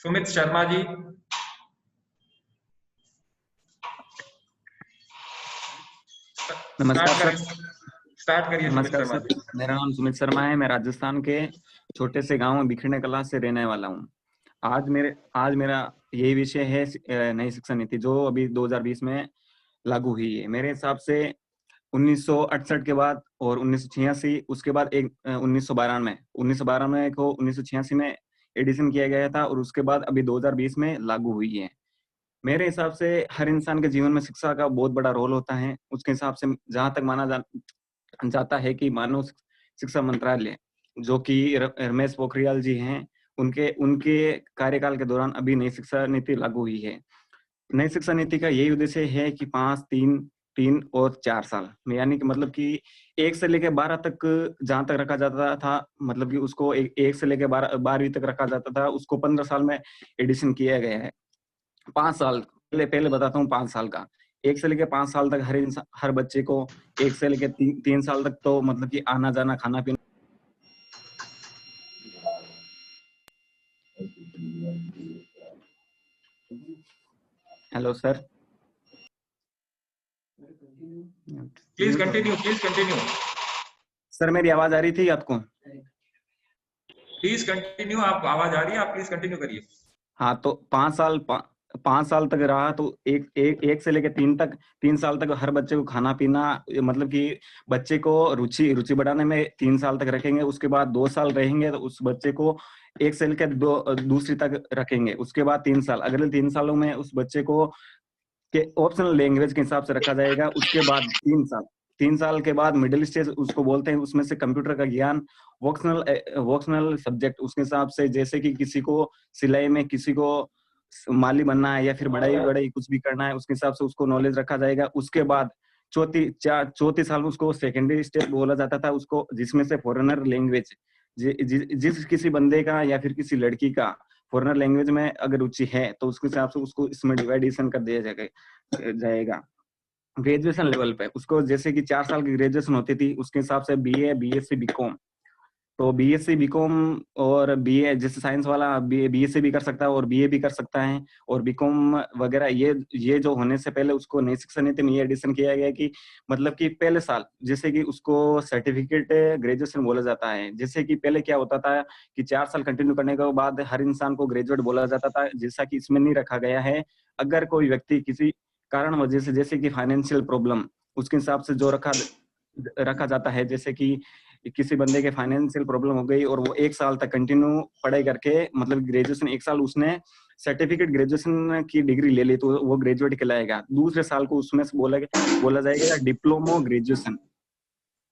सुमित शर्मा जी। नमस्कार sir. Start करिए सुमित नमस्कार शर्मा सर, जी। मेरा नाम सुमित शर्मा है। मैं राजस्थान के छोटे से गांव में बिखरने कला से रहने वाला हूं। आज मेरा यही विषय है नई शिक्षा नीति जो अभी 2020 में लागू हुई है। मेरे हिसाब से 1968 के बाद और 1986, उसके बाद एक 1992 को 1986 में एडिशन किया गया था और उसके बाद अभी 2020 में लागू हुई है। मेरे हिसाब से हर इंसान के जीवन में शिक्षा का बहुत बड़ा रोल होता है। उसके हिसाब से जहां तक जाता है कि मानव शिक्षा मंत्रालय जो कि रमेश पोखरियाल जी हैं, उनके उनके कार्यकाल के दौरान अभी नई शिक्षा नीति लागू हुई है। नई शिक्षा नीति का यही उद्देश्य है कि 5, 3, 3 और 4 साल में, यानी कि मतलब कि 1 से लेकर 12 तक जहां तक रखा जाता था, मतलब कि उसको 1 से लेकर 12वीं तक रखा जाता था, उसको 15 साल में एडिशन किया गया है। 5 साल पहले बताता हूँ। 5 साल का 1 से लेकर 5 साल तक हर बच्चे को 1 से लेकर 3 साल तक तो मतलब कि आना जाना खाना पीना। Hello sir. Please continue. Sir मेरी आवाज आ रही थी आपको? प्लीज कंटिन्यू, आप आवाज आ रही है, आप प्लीज कंटिन्यू करिए। हाँ, तो 5 साल तक रहा तो एक से लेकर 3 साल तक हर बच्चे को खाना पीना, मतलब कि बच्चे को रुचि बढ़ाने में 3 साल तक रखेंगे। उसके बाद 2 साल रहेंगे तो उस बच्चे को 1 से लेकर दूसरी तक रखेंगे। उसके बाद 3 साल, अगले 3 सालों में उस बच्चे को के ऑप्शनल लैंग्वेज के हिसाब से रखा जाएगा। उसके बाद 3 साल के बाद मिडिल स्टेज उसको बोलते हैं, उसमें से कंप्यूटर का ज्ञान, वोक्शनल सब्जेक्ट उसके हिसाब से, जैसे कि किसी को सिलाई में, किसी को माली बनना है या फिर बड़ाई कुछ भी करना है, उसके हिसाब से उसको नॉलेज रखा जाएगा। उसके बाद चौथी साल में उसको सेकेंडरी स्टेज बोला जाता था, उसको जिसमें से फॉरेनर लैंग्वेज, जिस किसी बंदे का या फिर किसी लड़की का फॉरेनर लैंग्वेज में अगर रुचि है तो उसके हिसाब से उसको इसमें डिवाइडेशन कर दिया जाएगा। ग्रेजुएशन लेवल पे उसको, जैसे कि 4 साल की ग्रेजुएशन होती थी, उसके हिसाब से बीए, बीएससी, बीकॉम, तो बीएससी, बीकॉम और बीए, जैसे साइंस वाला बीएससी भी कर सकता है और बीए भी कर सकता है और बीकॉम वगैरह। ये जो होने से पहले उसको नई शिक्षा नीति में ये एडिशन किया गया कि मतलब कि पहले साल, जैसे कि उसको सर्टिफिकेट ग्रेजुएशन बोला जाता है। जैसे कि पहले क्या होता था कि 4 साल कंटिन्यू करने के बाद हर इंसान को ग्रेजुएट बोला जाता था, जैसा कि इसमें नहीं रखा गया है। अगर कोई व्यक्ति किसी कारण वजह से, जैसे कि फाइनेंशियल प्रॉब्लम, उसके हिसाब से जो रखा जाता है, जैसे कि किसी बंदे के फाइनेंशियल प्रॉब्लम हो गई और वो 1 साल तक कंटिन्यू पढ़ाई करके, मतलब ग्रेजुएशन 1 साल उसने सर्टिफिकेट ग्रेजुएशन की डिग्री ले ली, तो वो ग्रेजुएट कहलाएगा। दूसरे साल को उसमें से बोला जाएगा डिप्लोमा ग्रेजुएशन।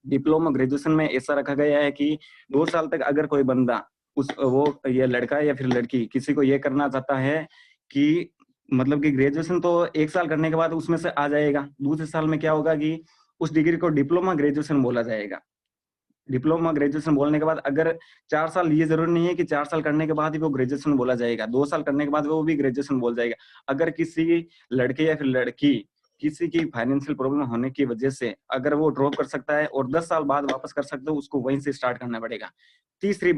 डिप्लोमा ग्रेजुएशन में ऐसा रखा गया है कि 2 साल तक अगर कोई बंदा, ये लड़का या फिर लड़की किसी को ये करना चाहता है कि मतलब कि ग्रेजुएशन तो 1 साल करने के बाद उसमें से आ जाएगा, दूसरे साल में क्या होगा कि उस डिग्री को डिप्लोमा ग्रेजुएशन बोला जाएगा। डिप्लोमा ग्रेजुएशन बोलने के बाद अगर 4 साल, ये जरूरी नहीं है कि 4 साल करने के बाद ही वो ग्रेजुएशन बोला जाएगा, 2 साल करने के बाद वो भी ग्रेजुएशन बोल जाएगा। अगर किसी लड़के या फिर लड़की किसी की फाइनेंशियल प्रॉब्लम होने की वजह से अगर वो ड्रॉप कर सकता है और 10 साल बाद वापस कर सकते हो, उसको वहीं से स्टार्ट करना पड़ेगा। तीसरी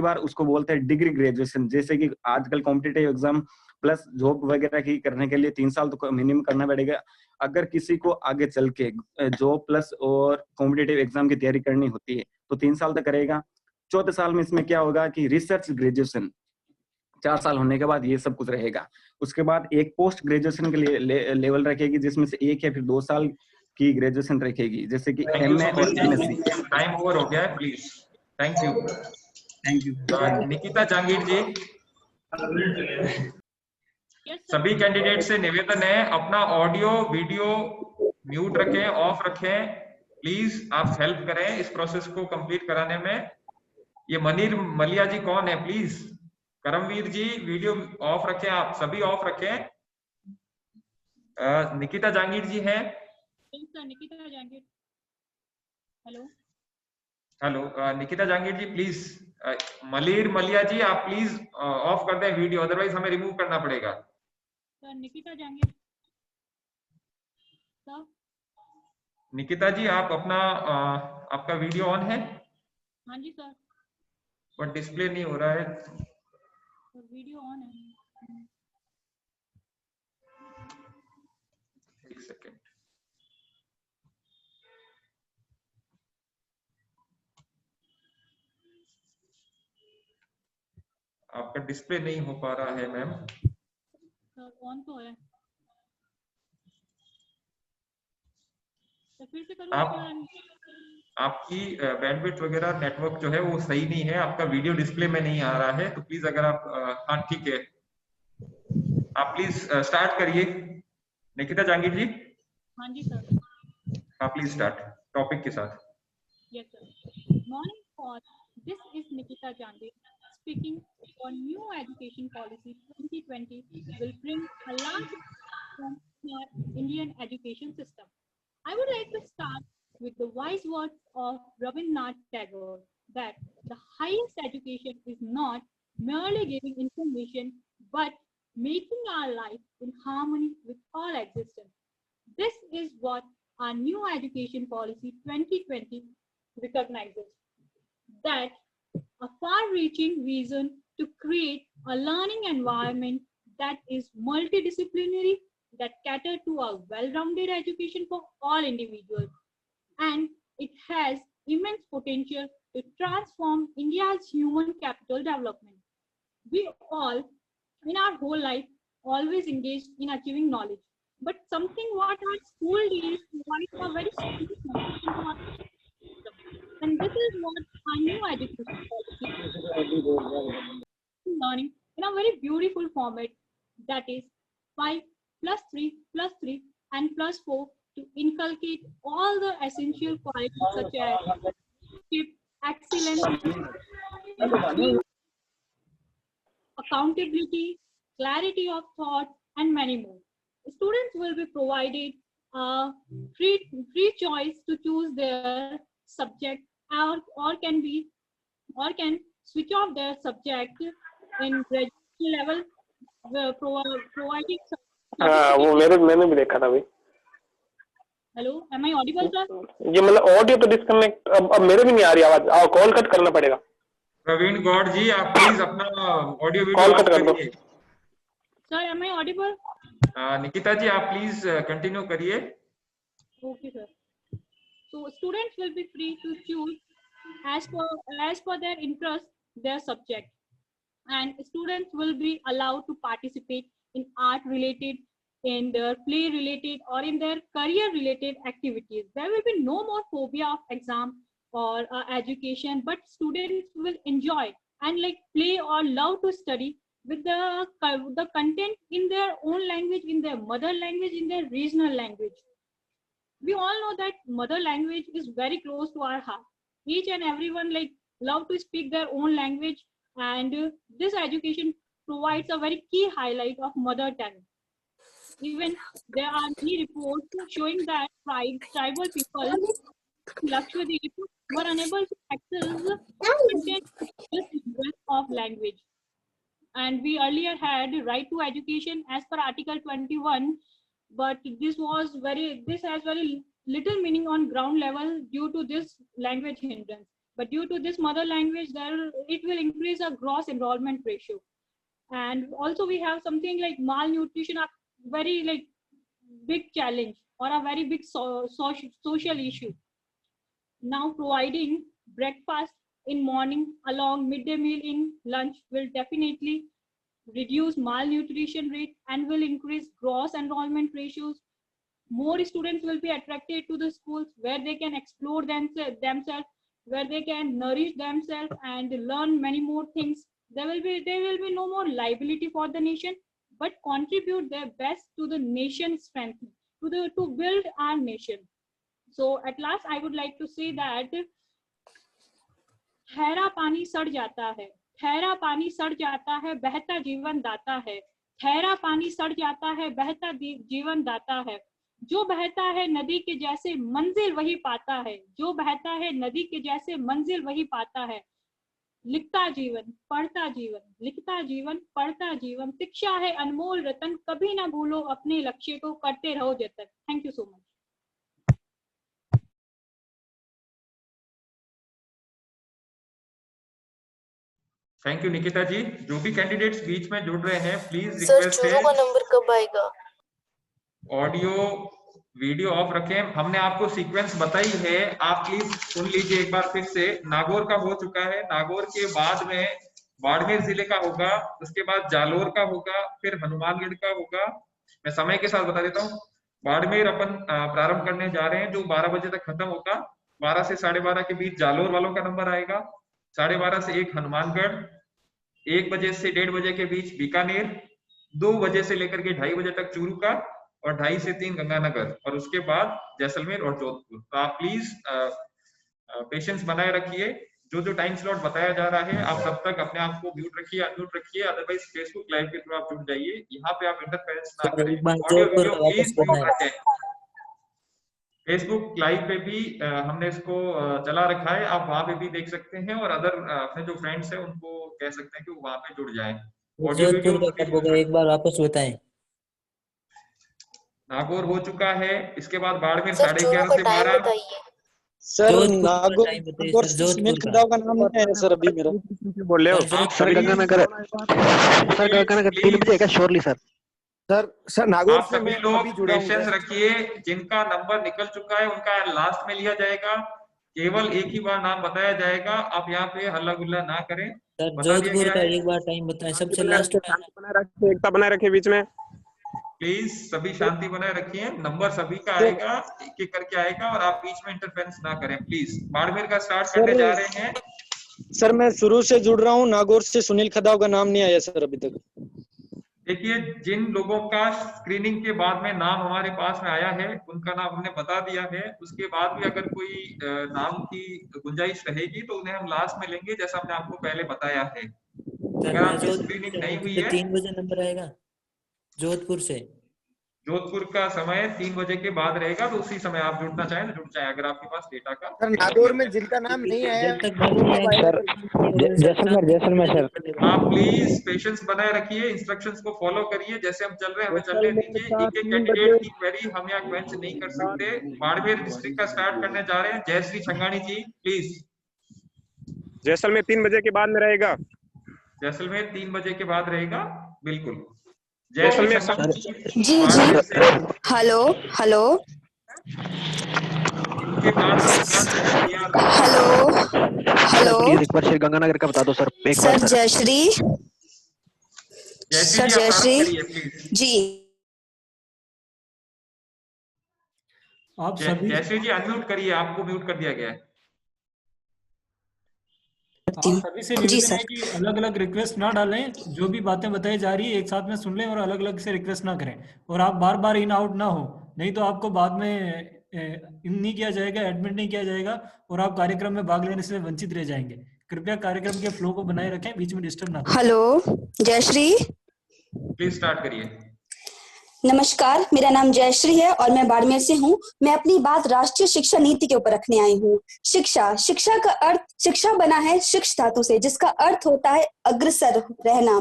बार उसको बोलते हैं डिग्री ग्रेजुएशन। जैसे कि आजकल कॉम्पिटिटिव एग्जाम प्लस जॉब वगैरह की करने के लिए 3 साल तो मिनिमम करना पड़ेगा। अगर किसी को आगे चल के जॉब प्लस और कॉम्पिटिटिव एग्जाम की तैयारी करनी होती है तो 3 साल तक करेगा। चौथे साल में इसमें क्या होगा कि रिसर्च ग्रेजुएशन, 4 साल होने के बाद ये सब कुछ रहेगा। उसके बाद एक पोस्ट ग्रेजुएशन के लिए लेवल रखेगी, जिसमें से 1 या फिर 2 साल की ग्रेजुएशन रखेगी, जैसे कि थैंक यू एमए और एमएससी। टाइम ओवर हो गया है, please. Thank you. Thank you. Nikita Jangir ji. सभी कैंडिडेट से निवेदन है, अपना ऑडियो वीडियो म्यूट रखें, ऑफ रखें। प्लीज आप हेल्प करें इस प्रोसेस को कंप्लीट कराने में। ये मनीर मलिया जी कौन है? Please Karamvir ji video off रखें, आप सभी ऑफ रखें। निकिता जांगीर जी हैं? Nikita Jangir, hello hello Nikita Jangir ji please. मलिर मलिया जी आप प्लीज ऑफ कर दें वीडियो, अदरवाइज हमें रिमूव करना पड़ेगा। Sir Nikita Jangir sir. निकिता जी आप अपना आपका वीडियो ऑन है? हाँ जी सर। बट डिस्प्ले नहीं हो रहा है। वीडियो ऑन है। एक सेकेंड। आपका डिस्प्ले नहीं हो पा रहा है मैम। ऑन तो है, तो फिर से करूँ आप क्या? आपकी बैंडविड्थ वगैरह नेटवर्क जो है वो सही नहीं है, आपका वीडियो डिस्प्ले में नहीं आ रहा है, तो प्लीज अगर आप हाँ ठीक है, आप प्लीज स्टार्ट करिए। निकिता जहांगीर जी, हाँ जी सर। हाँ प्लीज स्टार्ट टॉपिक के साथ। Yes, sir. Morning all. This is Nikita Jande speaking on new education policy 2020 will bring a large reform in our Indian education system. I would like to start with the wise words of Rabindranath Tagore that the highest education is not merely giving information but making our life in harmony with all existence. This is what our new education policy 2020 recognizes, that a far-reaching vision to create a learning environment that is multidisciplinary, that cater to a well-rounded education for all individuals, and it has immense potential to transform India's human capital development. We all, in our whole life, always engaged in achieving knowledge, but something what our school days provides a very strong foundation to our system. And this is what our new education policy is learning in a very beautiful format, that is 5 plus 3 plus 3 and plus 4, to inculcate all the essential qualities such as leadership, excellence, accountability, clarity of thought, and many more. Students will be provided a free choice to choose their subject, or can be or can switch off their subject in graduation level, providing. हाँ वो मैंने भी देखा था भाई। Hello, am I audible sir? ये मतलब audio तो डिस्कनेक्ट अब मेरे भी नहीं आ रही आवाज, कॉल कट करना पड़ेगा। प्रवीण गौड़ जी, आप प्लीज अपना audio video call off cut कर दो। करिए। Sir, am I audible? Nikita ji आप प्लीज कंटिन्यू करिए। Okay sir. So students will be free to choose as per their interest their subject, and students will be allowed to participate in art related, in their play related, or in their career related activities. There will be no more phobia of exam or education, but students will enjoy and like play or love to study with the content in their own language, in their mother language, in their regional language. We all know that mother language is very close to our heart. Each and everyone like love to speak their own language, and this education provides a very key highlight of mother tongue. Even there are many reports showing that tribal people in Lakshadweep were unable to access content of language. And we earlier had right to education as per Article 21, but this has very little meaning on ground level due to this language hindrance. But due to this mother language, it will increase a gross enrollment ratio. And also we have something like malnutrition, a very like big challenge or a very big social issue. Now providing breakfast in morning along midday meal in lunch will definitely reduce malnutrition rate and will increase gross enrollment ratios. More students will be attracted to the schools where they can explore themselves, where they can nourish themselves and learn many more things. There will be no more liability for the nation, but contribute their best to the nation's strength, to build our nation. So at last I would like to say that ठहरा पानी सड़ जाता है, ठहरा पानी सड़ जाता है, बहता जीवन दाता है। ठहरा पानी सड़ जाता है, बहता जीवन दाता है। जो बहता है नदी के जैसे मंजिल वही पाता है, जो बहता है नदी के जैसे मंजिल वही पाता है। लिखता जीवन पढ़ता जीवन, लिखता जीवन पढ़ता जीवन। शिक्षा है अनमोल रतन, कभी ना भूलो अपने लक्ष्य को, करते रहो जतन। Thank you so much. Thank you Nikita ji. जो भी कैंडिडेट्स बीच में जुड़ रहे हैं, प्लीज सर रिक्वेस्ट चूरू है का नंबर कब आएगा? ऑडियो वीडियो ऑफ रखें। हमने आपको सीक्वेंस बताई है, आप प्लीज सुन लीजिए एक बार फिर से। नागौर का हो चुका है, नागौर के बाद में बाड़मेर जिले का होगा, उसके बाद जालोर का होगा, फिर हनुमानगढ़ का होगा। मैं समय के साथ बता देता हूँ। बाड़मेर अपन प्रारंभ करने जा रहे हैं, जो 12 बजे तक खत्म होगा। 12 से 12:30 के बीच जालोर वालों का नंबर आएगा। 12:30 से 1 हनुमानगढ़, 1 बजे से 1:30 बजे के बीच बीकानेर, 2 बजे से लेकर के 2:30 बजे तक चूरू का, और 2:30 से 3 गंगानगर, और उसके बाद जैसलमेर और जोधपुर। तो आप प्लीज पेशेंस बनाए रखिए। जो जो टाइम स्लॉट बताया जा रहा है, आप तब तक अपने आप को म्यूट रखिए, अनम्यूट रखिए। अदरवाइज फेसबुक लाइव के थ्रू आप जुड़ जाइए, यहाँ पे आप इंटरफेरेंस ना करें। एक बार ऑडियो जोधपुर वीडियो का वापस प्लीज करना म्यूट है। रखें। फेसबुक लाइव पे भी हमने इसको चला रखा है, आप वहां पे भी देख सकते हैं, और अदर अपने जो फ्रेंड्स हैं उनको कह सकते हैं कि वो वहां पे जुड़ जाएं। ऑडियो वीडियो जोधपुर का कब होगा, एक बार वापस बताएं। नागौर हो चुका है, इसके बाद बाड़मेर सर चूरू 11:30 का से टाइम 12। बताइए। सर जोधपुर का नागौर टाइम बताइए नागौर सर, से सुनील जोधपुर का। खंडाव का नाम नहीं आया सर अभी मेरा। बोल रहे हो sir, sir? Ganganagar, sir Ganganagar 3 बजे का श्योरली सर। सर नागौर आप से सभी मैं लोग अभी जुड़ा हूँ पेशेंस सर। रखिए। जिनका नंबर निकल चुका है उनका लास्ट में लिया जाएगा, केवल एक ही बार नाम बताया जाएगा। आप यहाँ पे हल्ला गुल्ला ना करें, सर बता दिया जोधपुर गया का है। एक बार टाइम बताएं, सबसे बनाए लास्ट रखिए, में। शांति बनाए रखिए, एकता बनाए रखिए बीच में। प्लीज सभी शांति बनाए रखिए। नंबर सभी का आएगा, एक एक करके आएगा, और आप बीच में इंटरफेरेंस ना करें प्लीज। बाड़मेर का स्टार्ट करने जा रहे हैं। सर मैं शुरू से जुड़ रहा हूँ, नागौर से सुनील खंडाव का नाम नहीं आया सर अभी तक। देखिए, जिन लोगों का स्क्रीनिंग के बाद में नाम हमारे पास में आया है उनका नाम हमने बता दिया है। उसके बाद भी अगर कोई नाम की गुंजाइश रहेगी तो उन्हें हम लास्ट में लेंगे, जैसा हमने आपको पहले बताया है। सर अगर मैं आपकी जोधपुर स्क्रीनिंग से नहीं हूँ, हुई तो है, 3 बजे नंबर आएगा जोधपुर से। जोधपुर का समय 3 बजे के बाद रहेगा, तो उसी समय आप जुड़ना चाहें तो जुड़ जाए, अगर आपके पास डेटा का सर नागौर में जिनका नाम नहीं आया जब तक मालूम नहीं आएगा सर जैसलमेर सर। आप प्लीज पेशेंस बनाए रखिए, इंस्ट्रक्शंस को फॉलो करिए। जैसे हम चल रहे हैं हमें चलने दीजिए। एक एक कैंडिडेट की क्वेरी हम यहाँ क्वेंच नहीं कर सकते। बाड़मेर डिस्ट्रिक्ट का स्टार्ट करने जा रहे हैं। जयश्री छंगानी जी प्लीज। जैसलमेर 3 बजे के बाद में रहेगा। जैसलमेर 3 बजे के बाद रहेगा, बिल्कुल। जयश्री जैसलमेर छंगानी जी बाड़मेर जी, से। हेलो हेलो इनके बाद हेलो हेलो। प्लीज एक बार श्री गंगानगर का बता दो सर, एक बार सर जयश्री, जयश्री सर जी आप प्रारंभ जयश्री करिए प्लीज। जी। आप सभी जयश्री जी अनम्यूट करिए, आपको म्यूट कर दिया गया है। आप सभी से जी निवेदन सर। है कि अलग अलग रिक्वेस्ट ना डालें, जो भी बातें बताई जा रही है एक साथ में सुन लें और अलग अलग से रिक्वेस्ट ना करें, और आप बार बार इन आउट ना हो, नहीं तो आपको बाद में इन नहीं किया जाएगा, एडमिट नहीं किया जाएगा, और आप कार्यक्रम में भाग लेने से वंचित रह जाएंगे। कृपया कार्यक्रम के फ्लो को बनाए रखें, बीच में डिस्टर्ब ना करें। हेलो जयश्री, प्लीज स्टार्ट करिए। नमस्कार, मेरा नाम जयश्री है और मैं बाड़मेर से हूँ। मैं अपनी बात राष्ट्रीय शिक्षा नीति के ऊपर रखने आई हूँ। शिक्षा, शिक्षा का अर्थ, शिक्षा बना है शिक्ष धातु से, जिसका अर्थ होता है अग्रसर रहना।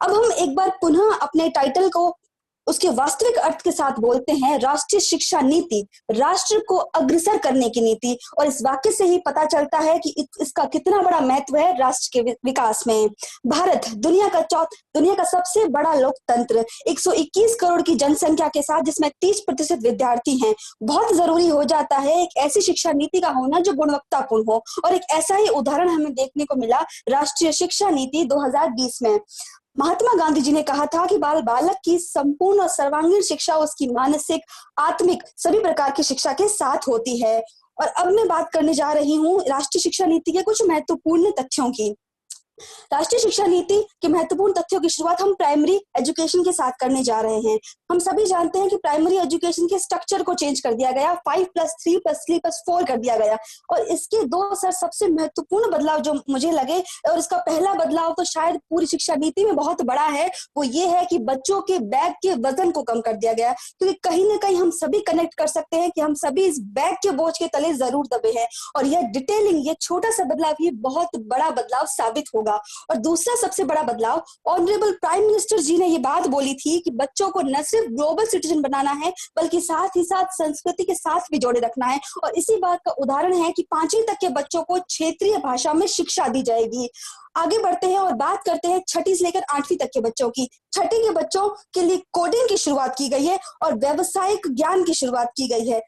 अब हम एक बार पुनः अपने टाइटल को उसके वास्तविक अर्थ के साथ बोलते हैं। राष्ट्रीय शिक्षा नीति, राष्ट्र को अग्रसर करने की नीति, और इस वाक्य से ही पता चलता है कि इसका कितना बड़ा महत्व है राष्ट्र के विकास में। भारत दुनिया का सबसे बड़ा लोकतंत्र, 121 करोड़ की जनसंख्या के साथ, जिसमें 30% विद्यार्थी हैं। बहुत जरूरी हो जाता है एक ऐसी शिक्षा नीति का होना जो गुणवत्तापूर्ण हो, और एक ऐसा ही उदाहरण हमें देखने को मिला राष्ट्रीय शिक्षा नीति 2020 में। महात्मा गांधी जी ने कहा था कि बालक की संपूर्ण और सर्वांगीण शिक्षा उसकी मानसिक, आत्मिक, सभी प्रकार की शिक्षा के साथ होती है। और अब मैं बात करने जा रही हूँ राष्ट्रीय शिक्षा नीति के कुछ महत्वपूर्ण तथ्यों की। राष्ट्रीय शिक्षा नीति के महत्वपूर्ण तथ्यों की शुरुआत हम प्राइमरी एजुकेशन के साथ करने जा रहे हैं। हम सभी जानते हैं कि प्राइमरी एजुकेशन के स्ट्रक्चर को चेंज कर दिया गया, 5+3+3+4 कर दिया गया। और इसके दो सबसे महत्वपूर्ण बदलाव जो मुझे लगे, और इसका पहला बदलाव तो शायद पूरी शिक्षा नीति में बहुत बड़ा है, वो ये है कि बच्चों के बैग के वजन को कम कर दिया गया। क्योंकि कहीं ना कहीं हम सभी कनेक्ट कर सकते हैं कि हम सभी इस बैग के बोझ के तले जरूर दबे हैं, और यह डिटेलिंग, ये छोटा सा बदलाव, ये बहुत बड़ा बदलाव साबित होगा। होगा। और दूसरा सबसे बड़ा बदलाव, ऑनरेबल प्राइम मिनिस्टर जी ने ये बात बोली थी कि बच्चों को न सिर्फ ग्लोबल सिटीजन बनाना है बल्कि साथ ही साथ संस्कृति के साथ भी जोड़े रखना है। और इसी बात का उदाहरण है कि 5वीं तक के बच्चों को क्षेत्रीय भाषा में शिक्षा दी जाएगी। आगे बढ़ते हैं और बात करते हैं 6ठी से लेकर 8वीं तक के बच्चों की। 6ठी के बच्चों के लिए कोडिंग की शुरुआत की गई है और व्यावसायिक ज्ञान की शुरुआत की गई है।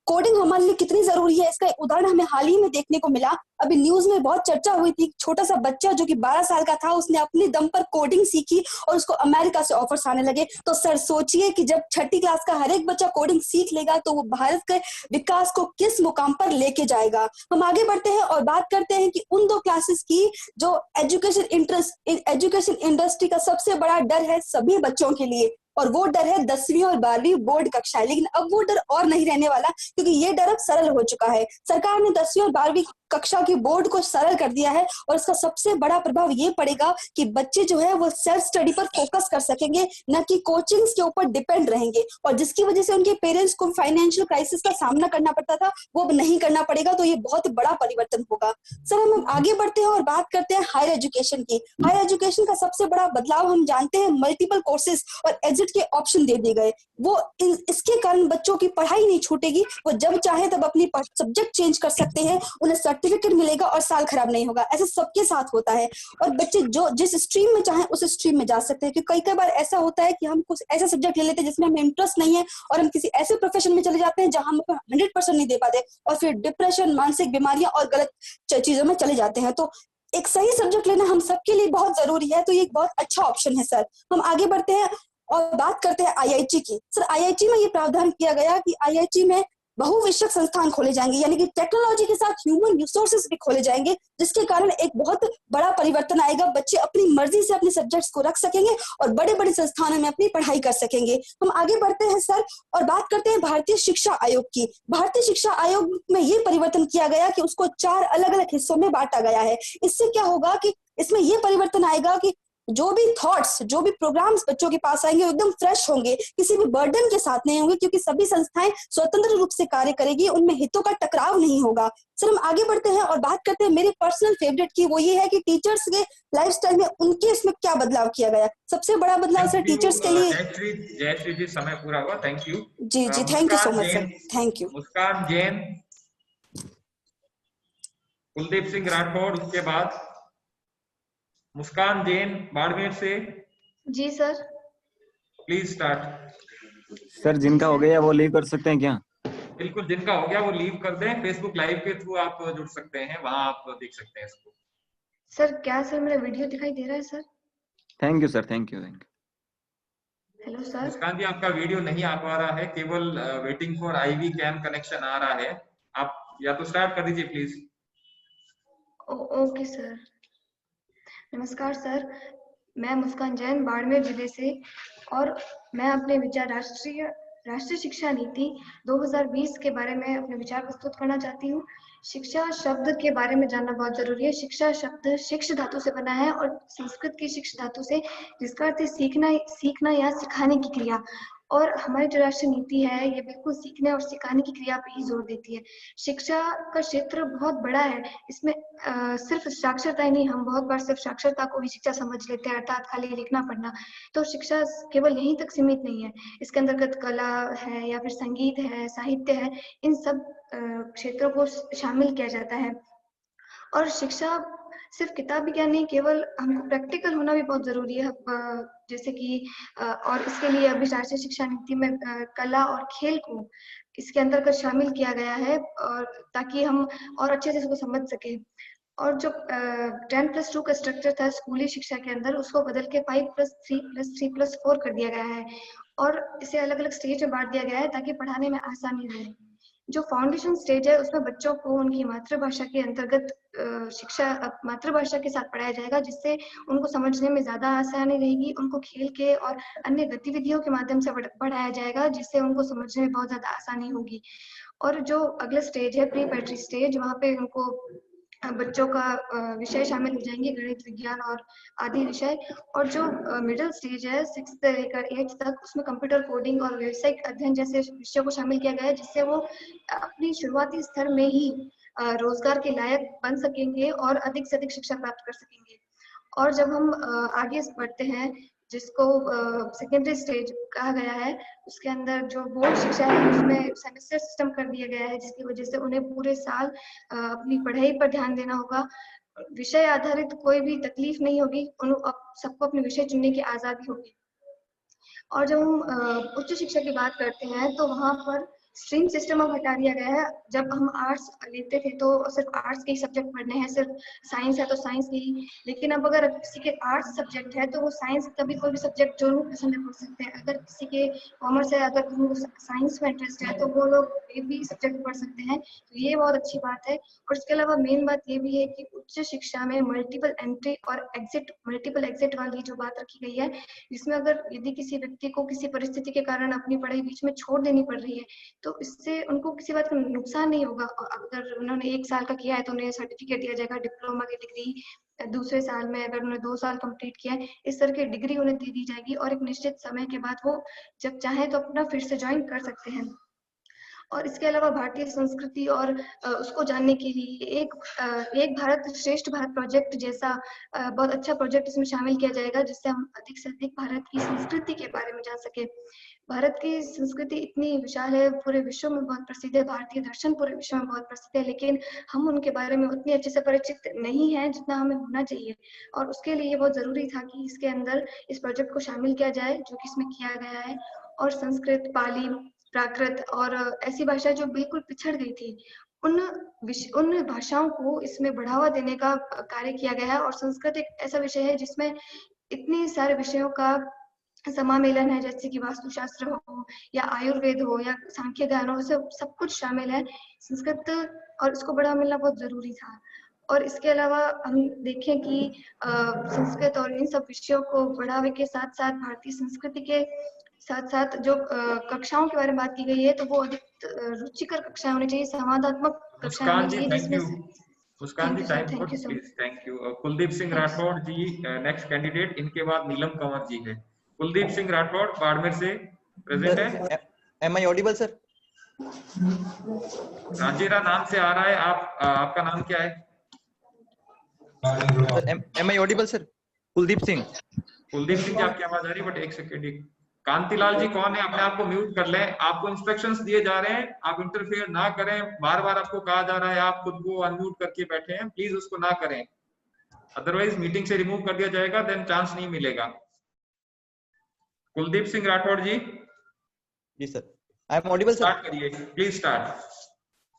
कोडिंग हमारे लिए कितनी जरूरी है इसका एक उदाहरण हमें हाल ही में देखने को मिला। अभी न्यूज में बहुत चर्चा हुई थी, छोटा सा बच्चा जो कि 12 साल का था, उसने अपने दम पर कोडिंग सीखी और उसको अमेरिका से ऑफर्स आने लगे। तो सर सोचिए कि जब 6ठी क्लास का हर एक बच्चा कोडिंग सीख लेगा तो वो भारत के विकास को किस मुकाम पर लेके जाएगा। हम आगे बढ़ते हैं और बात करते हैं कि उन 2 क्लासेस की जो एजुकेशन इंडस्ट्री का सबसे बड़ा डर है सभी बच्चों के लिए, और वो डर है 10वीं और 12वीं बोर्ड कक्षाएं। लेकिन अब वो डर और नहीं रहने वाला क्योंकि ये डर अब सरल हो चुका है। सरकार ने 10वीं और 12वीं कक्षा की बोर्ड को सरल कर दिया है और इसका सबसे बड़ा प्रभाव ये पड़ेगा कि बच्चे जो है वो सेल्फ स्टडी पर फोकस कर सकेंगे, न कि कोचिंग्स के ऊपर डिपेंड रहेंगे, और जिसकी वजह से उनके पेरेंट्स को फाइनेंशियल क्राइसिस का सामना करना पड़ता था वो अब नहीं करना पड़ेगा। तो ये बहुत बड़ा परिवर्तन होगा। सर हम आगे बढ़ते हैं और बात करते हैं हायर एजुकेशन की। हायर एजुकेशन का सबसे बड़ा बदलाव हम जानते हैं, मल्टीपल कोर्सेज और एग्जिट के ऑप्शन दे दिए गए। वो इसके कारण बच्चों की पढ़ाई नहीं छूटेगी, वो जब चाहे तब अपनी सब्जेक्ट चेंज कर सकते हैं, उन्हें सर्टिफिकेट मिलेगा और साल खराब नहीं होगा। ऐसा सबके साथ होता है और बच्चे जो जिस स्ट्रीम में चाहें उस स्ट्रीम में जा सकते हैं। क्योंकि कई बार ऐसा होता है कि हम कुछ ऐसा सब्जेक्ट ले लेते हैं जिसमें हमें इंटरेस्ट नहीं है और हम किसी ऐसे प्रोफेशन में चले जाते हैं जहां हम 100% नहीं दे पाते और फिर डिप्रेशन, मानसिक बीमारियां और गलत चीजों में चले जाते हैं। तो एक सही सब्जेक्ट लेना हम सबके लिए बहुत जरूरी है। तो ये एक बहुत अच्छा ऑप्शन है। सर हम आगे बढ़ते हैं और बात करते हैं आईआईटी की। सर आईआईटी में ये प्रावधान किया गया कि आईआईटी में बहुविषयक संस्थान खोले जाएंगे, यानी कि टेक्नोलॉजी के साथ ह्यूमन रिसोर्सेज भी खोले जाएंगे, जिसके कारण एक बहुत बड़ा परिवर्तन आएगा। बच्चे अपनी मर्जी से अपने सब्जेक्ट्स को रख सकेंगे और बड़े बड़े संस्थानों में अपनी पढ़ाई कर सकेंगे। हम आगे बढ़ते हैं सर और बात करते हैं भारतीय शिक्षा आयोग की। भारतीय शिक्षा आयोग में ये परिवर्तन किया गया कि उसको 4 अलग अलग हिस्सों में बांटा गया है। इससे क्या होगा कि इसमें ये परिवर्तन आएगा कि जो भी थॉट्स, जो भी प्रोग्राम्स बच्चों के पास आएंगे एकदम फ्रेश होंगे, किसी भी बर्डन के साथ नहीं होंगे, क्योंकि सभी संस्थाएं स्वतंत्र रूप से कार्य करेगी, उनमें हितों का टकराव नहीं होगा। सर हम आगे बढ़ते हैं और बात करते हैं मेरे पर्सनल फेवरेट की, वो ये है कि टीचर्स के लाइफस्टाइल में उनके इसमें क्या बदलाव किया गया। सबसे बड़ा बदलाव सर टीचर्स के लिए। जयश्री जी समय पूरा हुआ, थैंक यू। जी जी thank you so much sir, thank you. Muskan Jain, Kuldeep Singh Rathore, उसके बाद मुस्कान जैन बाड़मेर से। जी सर। Please start. सर जिनका हो गया वो लीव कर सकते हैं क्या? बिल्कुल, जिनका हो गया वो लीव कर दें। फेसबुक लाइव के थ्रू आप जुड़ सकते हैं, वहां आप देख सकते हैं इसको। सर क्या सर मेरा वीडियो दिखाई दे रहा है sir? Thank you sir, thank you thank you. Hello sir. Muskan ji आपका वीडियो नहीं आ पा रहा है, केवल waiting for IV cam connection आ रहा है। आप या तो स्टार्ट कर दीजिए प्लीज। Okay sir. नमस्कार सर, मैं मुस्कान जैन बाड़मेर जिले से, और मैं अपने विचार राष्ट्रीय शिक्षा नीति 2020 के बारे में अपने विचार प्रस्तुत करना चाहती हूँ। शिक्षा शब्द के बारे में जानना बहुत जरूरी है। शिक्षा शब्द शिक्ष धातु से बना है और संस्कृत की शिक्ष धातु से, जिसका अर्थ है सीखना या सिखाने की क्रिया। और हमारी जो राष्ट्रीय नीति है ये बिल्कुल सीखने और सिखाने की क्रिया पे ही जोर देती है। शिक्षा का क्षेत्र बहुत बड़ा है, इसमें सिर्फ साक्षरता ही नहीं, हम बहुत बार सिर्फ साक्षरता को ही शिक्षा समझ लेते हैं, अर्थात खाली लिखना पढ़ना। तो शिक्षा केवल यहीं तक सीमित नहीं है, इसके अंतर्गत कला है या फिर संगीत है, साहित्य है, इन सब क्षेत्रों को शामिल किया जाता है। और शिक्षा सिर्फ किताबी ज्ञान नहीं, केवल हमको प्रैक्टिकल होना भी बहुत जरूरी है। जैसे कि और इसके लिए अभी राष्ट्रीय शिक्षा नीति में कला और खेल को इसके अंतर्गत शामिल किया गया है, और ताकि हम और अच्छे से इसको समझ सके। और जो 10+2 का स्ट्रक्चर था स्कूली शिक्षा के अंदर, उसको बदल के 5+3+3+4 कर दिया गया है, और इसे अलग अलग स्टेज में बांट दिया गया है ताकि पढ़ाने में आसानी रहे। जो फाउंडेशन स्टेज है उसमें बच्चों को उनकी मातृभाषा के अंतर्गत शिक्षा मातृभाषा के साथ पढ़ाया जाएगा, जिससे उनको समझने में ज्यादा आसानी रहेगी। उनको खेल के और अन्य गतिविधियों के माध्यम से पढ़ाया जाएगा, जिससे उनको समझने में बहुत ज्यादा आसानी होगी। और जो अगला स्टेज है प्री पैट्री स्टेज, वहाँ पे उनको बच्चों का विषय शामिल हो जाएंगे, गणित, विज्ञान और आदि विषय। और जो मिडिल स्टेज है 6th से लेकर 8th तक, उसमें कंप्यूटर कोडिंग और व्यावसायिक अध्ययन जैसे विषयों को शामिल किया गया है, जिससे वो अपनी शुरुआती स्तर में ही रोजगार के लायक बन सकेंगे और अधिक से अधिक शिक्षा प्राप्त कर सकेंगे। और जब हम आगे बढ़ते हैं, जिसको सेकेंडरी स्टेज कहा गया है, उसके अंदर जो बोर्ड शिक्षा है उसमें सेमेस्टर सिस्टम कर दिया गया है, जिसकी वजह से उन्हें पूरे साल अपनी पढ़ाई पर ध्यान देना होगा। विषय आधारित कोई भी तकलीफ नहीं होगी, सबको अपने विषय चुनने की आजादी होगी। और जब हम उच्च शिक्षा की बात करते हैं तो वहाँ पर स्ट्रीम सिस्टम अब हटा दिया गया है। जब हम आर्ट्स लेते थे तो सिर्फ आर्ट्स के ही सब्जेक्ट पढ़ने हैं, सिर्फ साइंस है तो साइंस के ही। लेकिन अब अगर किसी के आर्ट्स सब्जेक्ट है तो वो साइंस का भी कोई भी सब्जेक्ट जो उनको पसंद है पढ़ सकते हैं। अगर किसी के कॉमर्स है, अगर उनको साइंस में इंटरेस्ट है तो वो लोग एक भी सब्जेक्ट पढ़ सकते हैं। तो ये बहुत अच्छी बात है। और इसके अलावा मेन बात ये भी है कि उच्च शिक्षा में मल्टीपल एंट्री और मल्टीपल एग्जिट वाली जो बात रखी गई है, जिसमें अगर यदि किसी व्यक्ति को किसी परिस्थिति के कारण अपनी पढ़ाई बीच में छोड़ देनी पड़ रही है तो इससे उनको किसी बात का नुकसान नहीं होगा। अगर उन्होंने 1 साल का किया है तो उन्हें सर्टिफिकेट दिया जाएगा, डिप्लोमा की डिग्री। दूसरे साल में अगर उन्होंने 2 साल कंप्लीट किया है, इस तरह की डिग्री उन्हें दे दी जाएगी और एक निश्चित समय के बाद वो जब चाहे तो अपना फिर से ज्वाइन कर सकते हैं। और इसके अलावा भारतीय संस्कृति और उसको जानने के लिए एक भारत श्रेष्ठ भारत प्रोजेक्ट जैसा बहुत अच्छा प्रोजेक्ट इसमें शामिल किया जाएगा, जिससे हम अधिक से अधिक भारत की संस्कृति के बारे में जान सके। भारत की संस्कृति इतनी विशाल है, पूरे विश्व में बहुत प्रसिद्ध है, भारतीय दर्शन पूरे विश्व में बहुत प्रसिद्ध है, लेकिन हम उनके बारे में उतनी अच्छे से परिचित नहीं है जितना हमें होना चाहिए। और उसके लिए बहुत जरूरी था कि इसके अंदर इस प्रोजेक्ट को शामिल किया जाए, जो कि इसमें किया गया है। और संस्कृत, पाली, प्राकृत और ऐसी भाषा जो बिल्कुल पिछड़ गई थी, उन भाषाओं को इसमें बढ़ावा देने का कार्य किया गया है। और संस्कृत एक ऐसा विषय है जिसमें इतने सारे विषयों का समामेलन है, जैसे कि वास्तुशास्त्र हो या आयुर्वेद हो या सांख्य ज्ञान हो, सब कुछ शामिल है संस्कृत, और इसको बढ़ावा मिलना बहुत जरूरी था। और इसके अलावा हम देखें कि संस्कृत और इन सब विषयों को बढ़ावे के साथ साथ भारतीय संस्कृति के साथ साथ जो कक्षाओं के बारे में बात की गई है, तो वो अधिक रुचिकर कक्षाएं होनी चाहिए, संवादात्मक कक्षाएं होनी चाहिए, जिसमें Muskan ji time for please. Thank you. Kuldeep Singh Rathore ji next candidate, इनके बाद नीलम कंवर जी है। कुलदीप सिंह राठौड़ बाड़मेर से प्रेजेंट है। Am I audible sir? Rajera नाम से आ रहा है, आपका नाम क्या है? Am I audible sir? Kuldeep Singh. Kuldeep Singh की आपकी आवाज आ रही है, बट एक सेकेंड। कांतिलाल जी कौन है? अपने आप को म्यूट कर लें। आपको इंस्ट्रक्शंस दिए जा रहे हैं, आप इंटरफेयर ना करें। बार बार आपको कहा जा रहा है आप खुद को अनम्यूट करके बैठे हैं, प्लीज उसको ना करें, अदरवाइज मीटिंग से रिमूव कर दिया जाएगा, देन चांस नहीं मिलेगा। कुलदीप सिंह राठौड़ जी। जी sir, I am audible sir? Start करिए प्लीज, स्टार्ट।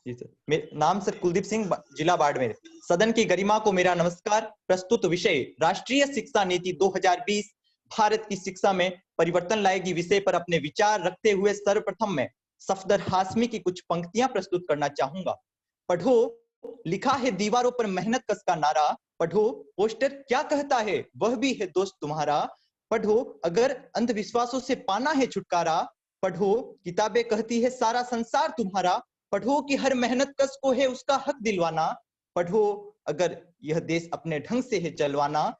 जी सर, मेरा नाम सर कुलदीप सिंह, जिला बाड़मेर। सदन की गरिमा को मेरा नमस्कार। प्रस्तुत विषय राष्ट्रीय शिक्षा नीति 2020 भारत की शिक्षा में परिवर्तन लाएगी विषय पर अपने विचार रखते हुए सर्वप्रथम मैं सफदर हाशमी की कुछ पंक्तियां प्रस्तुत करना चाहूंगा। पढ़ो लिखा है दीवारों पर मेहनत कस का नारा, पढ़ो पोस्टर क्या कहता है वह भी है दोस्त तुम्हारा, पढ़ो अगर अंधविश्वासों से पाना है छुटकारा, पढ़ो किताबें कहती है सारा संसार तुम्हारा, पढ़ो कि हर मेहनत कस को है उसका हक दिलवाना, पढ़ो अगर यह देश अपने ढंग से है चलवाना,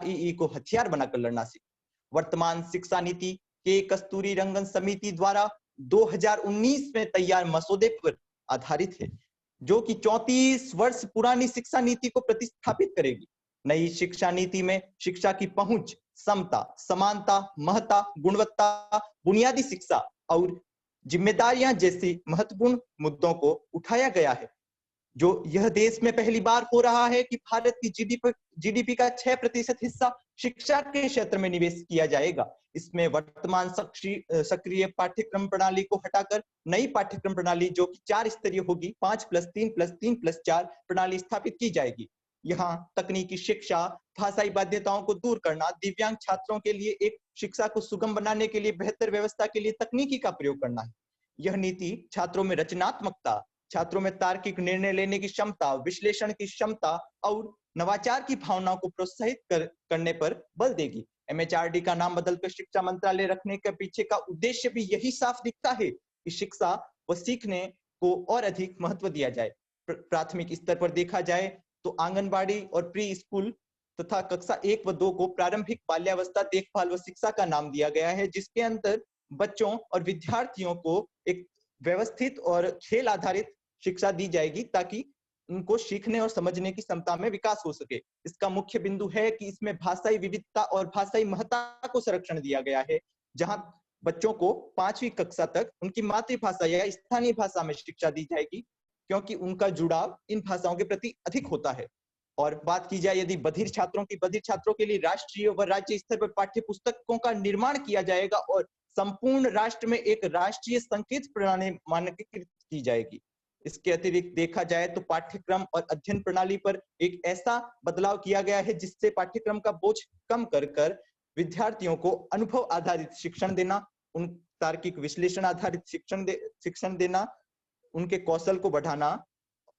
ई को हथियार बनाकर लड़ना सीख। वर्तमान शिक्षा नीति के कस्तूरी रंगन समिति द्वारा 2019 में तैयार मसौदे पर आधारित है, जो कि 34 वर्ष पुरानी शिक्षा नीति को प्रतिस्थापित करेगी। नई शिक्षा नीति में शिक्षा की पहुंच, समता, समानता, महत्ता, गुणवत्ता, बुनियादी शिक्षा और जिम्मेदारियां जैसी महत्वपूर्ण मुद्दों को उठाया गया है, जो यह देश में पहली बार हो रहा है कि भारत की जीडीपी का 6% हिस्सा शिक्षा के क्षेत्र में निवेश किया जाएगा। इसमें वर्तमान सक्रिय पाठ्यक्रम प्रणाली को हटाकर नई पाठ्यक्रम प्रणाली जो कि 4 स्तरीय होगी, 5+3+3+4 प्रणाली स्थापित की जाएगी। यहाँ तकनीकी शिक्षा, भाषाई बाध्यताओं को दूर करना, दिव्यांग छात्रों के लिए एक शिक्षा को सुगम बनाने के लिए बेहतर व्यवस्था के लिए तकनीकी का प्रयोग करना है। यह नीति छात्रों में रचनात्मकता, छात्रों में तार्किक निर्णय लेने की क्षमता, विश्लेषण की क्षमता और नवाचार की भावनाओं को प्रोत्साहित करने पर बल देगी। एमएचआरडी का नाम बदलकर शिक्षा मंत्रालय रखने के पीछे का उद्देश्य भी यही साफ दिखता है कि शिक्षा व सीखने को और अधिक महत्व दिया जाए। प्राथमिक स्तर पर देखा जाए तो आंगनबाड़ी और प्री स्कूल तथा कक्षा 1 व 2 को प्रारंभिक बाल्यावस्था देखभाल व शिक्षा का नाम दिया गया है, जिसके अंदर बच्चों और विद्यार्थियों को एक व्यवस्थित और खेल आधारित शिक्षा दी जाएगी ताकि उनको सीखने और समझने की क्षमता में विकास हो सके। इसका मुख्य बिंदु है कि इसमें भाषाई विविधता और भाषाई महत्ता को संरक्षण दिया गया है, जहां बच्चों को 5वीं कक्षा तक उनकी मातृभाषा या स्थानीय भाषा में शिक्षा दी जाएगी, क्योंकि उनका जुड़ाव इन भाषाओं के प्रति अधिक होता है। और बात की जाए यदि बधिर छात्रों के लिए राष्ट्रीय व राज्य स्तर पर पाठ्य पुस्तकों का निर्माण किया जाएगा और संपूर्ण राष्ट्र में एक राष्ट्रीय संकेत प्रणाली मानकीकृत की जाएगी। इसके अतिरिक्त देखा जाए तो पाठ्यक्रम और अध्ययन प्रणाली पर एक ऐसा बदलाव किया गया है जिससे पाठ्यक्रम का बोझ कम कर विद्यार्थियों को अनुभव आधारित शिक्षण देना, उन तार्किक विश्लेषण आधारित शिक्षण देना, उनके कौशल को बढ़ाना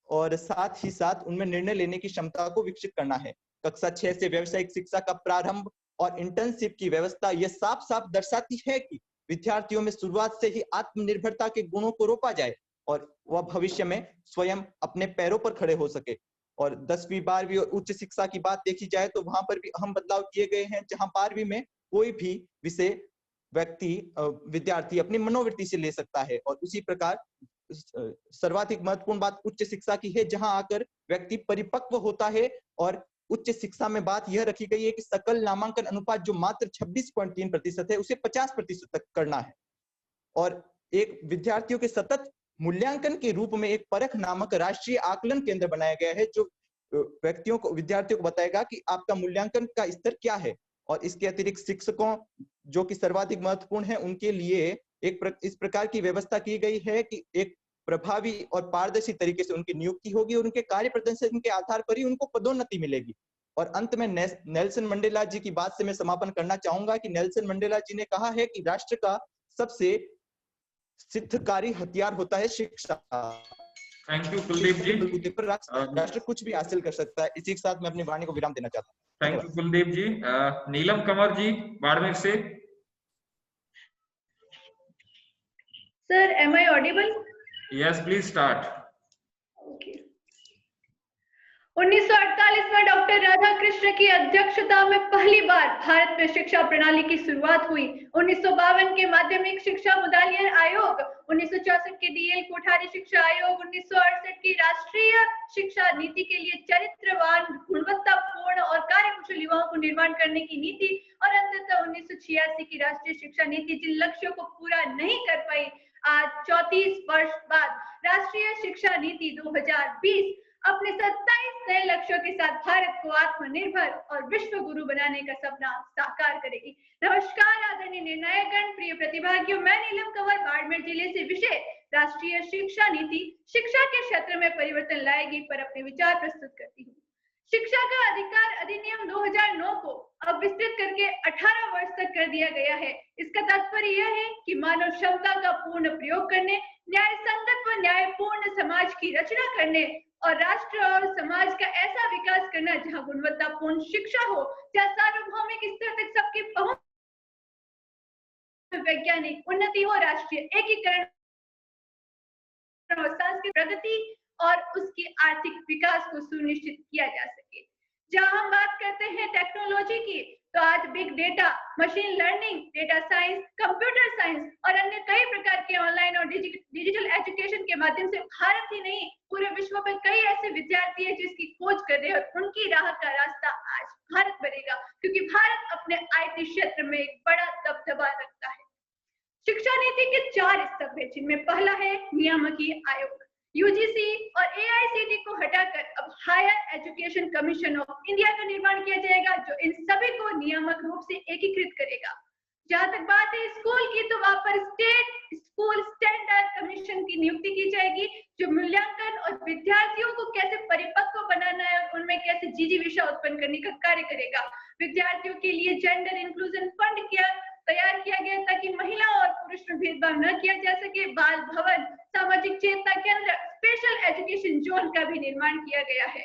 और साथ ही साथ उनमें निर्णय लेने की क्षमता को विकसित करना है। कक्षा 6 से व्यावसायिक शिक्षा का प्रारंभ और इंटर्नशिप की व्यवस्था यह साफ साफ दर्शाती है कि विद्यार्थियों में शुरुआत से ही आत्मनिर्भरता के गुणों को रोपा जाए और वह भविष्य में स्वयं अपने पैरों पर खड़े हो सके। और 10वीं 12वीं और उच्च शिक्षा की बात देखी जाए तो वहां पर भी अहम बदलाव किए गए हैं, जहां 12वीं में कोई भी विषय विद्यार्थी अपनी मनोवृत्ति से ले सकता है। और उसी प्रकार सर्वाधिक महत्वपूर्ण बात उच्च शिक्षा की है, जहां आकर व्यक्ति परिपक्व होता है। और उच्च शिक्षा में बात यह रखी गई है कि सकल नामांकन अनुपात जो मात्र 26.3% है, उसे 50% तक करना है। और एक विद्यार्थियों के सतत मूल्यांकन के रूप में एक परख नामक राष्ट्रीय आकलन केंद्र बनाया गया है, जो विद्यार्थियों को बताएगा कि आपका मूल्यांकन का स्तर क्या है। और इसके अतिरिक्त शिक्षकों, जो कि सर्वाधिक महत्वपूर्ण है, उनके लिए इस प्रकार की व्यवस्था की गई है कि एक प्रभावी और पारदर्शी तरीके से उनकी नियुक्ति होगी और उनके कार्य प्रदर्शन के आधार पर ही उनको पदोन्नति मिलेगी। और अंत में नेल्सन मंडेला जी की बात से मैं समापन करना चाहूंगा कि नेल्सन मंडेला जी ने कहा है कि राष्ट्र का सबसे सिद्धकारी हथियार होता है शिक्षा। थैंक यू कुलदीप जी। राष्ट्र कुछ भी हासिल कर सकता है। इसी के साथ मैं अपनी वाणी को विराम देना चाहता हूँ। थैंक यू कुलदीप जी। नीलम कंवर जी बाड़मेर से। Sir, am I audible? Yes, please start. Okay. 1948 में डॉक्टर राधाकृष्ण की अध्यक्षता में पहली बार भारत में शिक्षा प्रणाली की शुरुआत हुई। 1952 के माध्यमिक शिक्षा मुदालियर आयोग, 1964 के डीएल कोठारी शिक्षा आयोग, 1968 की राष्ट्रीय शिक्षा नीति के लिए चरित्रवान, गुणवत्तापूर्ण और कार्यकुशल युवाओं को निर्माण करने की नीति, और अंततः 1986 की राष्ट्रीय शिक्षा नीति जिन लक्ष्यों को पूरा नहीं कर पाई, आज 34 वर्ष बाद राष्ट्रीय शिक्षा नीति 2020 अपने 27 नए लक्ष्यों के साथ भारत को आत्मनिर्भर और विश्व गुरु बनाने का सपना साकार करेगी। नमस्कार आदरणीय निर्णायकगण, प्रिय प्रतिभागियों, मैं नीलम कंवर बाड़मेर जिले से विषय राष्ट्रीय शिक्षा नीति शिक्षा के क्षेत्र में परिवर्तन लाएगी पर अपने विचार प्रस्तुत करती हूँ। शिक्षा का अधिकार अधिनियम 2009 को अब विस्तृत करके 18 वर्ष तक कर दिया गया है। इसका तात्पर्य यह है कि मानव क्षमता का पूर्ण प्रयोग करने, न्याय संगत व न्यायपूर्ण समाज की रचना करने और राष्ट्र और समाज का ऐसा विकास करना जहां गुणवत्तापूर्ण शिक्षा हो, जहां सार्वभौमिक स्तर तक सबकी पहुंच, वैज्ञानिक उन्नति हो, राष्ट्रीय एकीकरण और सांस्कृतिक प्रगति और उसकी आर्थिक विकास को सुनिश्चित किया जा सके। जहां हम बात करते हैं टेक्नोलॉजी की, तो आज big data, machine learning, data science, computer science और अन्य कई प्रकार के ऑनलाइन और डिजिटल एजुकेशन के माध्यम से भारत ही नहीं पूरे विश्व में कई ऐसे विद्यार्थी हैं जिसकी खोज कर रहे हैं और उनकी राह का रास्ता आज भारत बनेगा, क्योंकि भारत अपने आईटी क्षेत्र में एक बड़ा दबदबा रखता है। शिक्षा नीति के 4 स्तंभ हैं, जिनमें पहला है नियामकीय आयोग। यूजीसी और एआईसीटी को हटाकर अब higher education commission of India का निर्माण किया जाएगा, जो इन सभी को नियामक रूप से एकीकृत करेगा। जहां तक बात है स्कूल की, तो वहां पर स्टेट स्कूल स्टैंडर्ड कमीशन की नियुक्ति की जाएगी, जो मूल्यांकन और विद्यार्थियों को कैसे परिपक्व बनाना है और उनमें कैसे जिज्ञासा उत्पन्न करने का कार्य करेगा। विद्यार्थियों के लिए जेंडर इंक्लूजन फंड तैयार किया गया ताकि महिला और पुरुष में भेदभाव न किया जा सके। बाल भवन, सामाजिक चेतना केंद्र, स्पेशल एजुकेशन जोन का भी निर्माण किया गया है।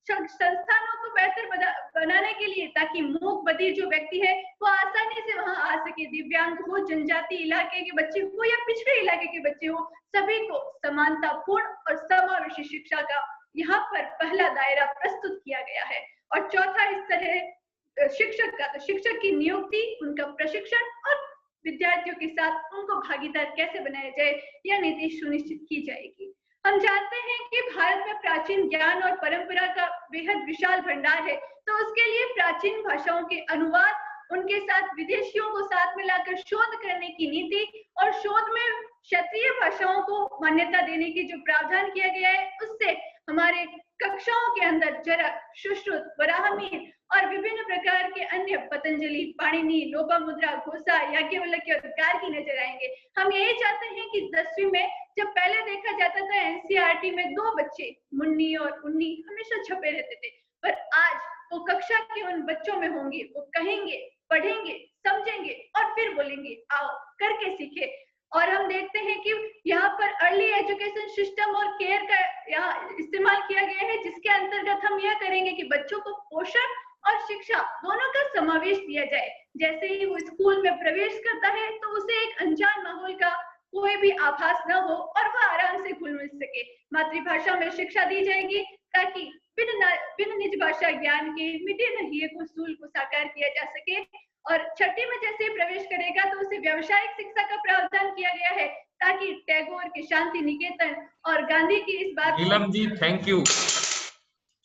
संस्थानों को बेहतर बनाने के लिए ताकि मूक बधिर जो व्यक्ति है वो आसानी से वहां आ सके, दिव्यांग हो, जनजाति इलाके के बच्चे हो या पिछड़े इलाके के बच्चे हो, सभी को समानतापूर्ण और समावेशी शिक्षा का यहाँ पर पहला दायरा प्रस्तुत किया गया है। और चौथा स्तर है शिक्षक का, तो शिक्षक की नियुक्ति, उनका प्रशिक्षण और विद्यार्थियों के साथ उनको भागीदार कैसे बनाया जाए, यह नीति सुनिश्चित की जाएगी। हम जानते हैं कि भारत में प्राचीन ज्ञान और परंपरा का बेहद विशाल भंडार है, तो उसके लिए प्राचीन भाषाओं के अनुवाद, उनके साथ विदेशियों को साथ मिलाकर शोध करने की नीति और शोध में क्षेत्रीय भाषाओं को मान्यता देने की जो प्रावधान किया गया है, उससे हमारे कक्षाओं के अंदर जरक, सुश्रुत, वराहमिहिर और विभिन्न प्रकार के अन्य पतंजलि, पाणिनि, लोपामुद्रा, घोषा, याज्ञवल्क्य और गार्गी नजर आएंगे। हम यही चाहते हैं कि 10वीं में जब पहले देखा जाता था एनसीईआरटी में 2 बच्चे मुन्नी और उन्नी हमेशा छपे रहते थे, पर आज वो कक्षा के उन बच्चों में होंगे, वो कहेंगे, पढ़ेंगे, समझेंगे और फिर बोलेंगे आओ करके सीखे। और हम देखते हैं कि यहाँ पर अर्ली एजुकेशन सिस्टम और केयर का यहाँ इस्तेमाल किया गया है, जिसके अंतर्गत हम यह करेंगे कि बच्चों को पोषण और शिक्षा दोनों का समावेश दिया जाए। जैसे ही वो स्कूल में प्रवेश करता है तो उसे एक अनजान माहौल का कोई भी आभास न हो और वह आराम से घुल मिल सके। मातृभाषा में शिक्षा दी जाएगी ताकि बिन निज भाषा ज्ञान के मिटे न हिये को सूल को साकार किया जा सके। और छठी में जैसे ही प्रवेश करेगा तो उसे व्यावसायिक शिक्षा का प्रावधान किया गया है ताकि टैगोर के शांति निकेतन और गांधी की इस बात नीलम जी थैंक यू,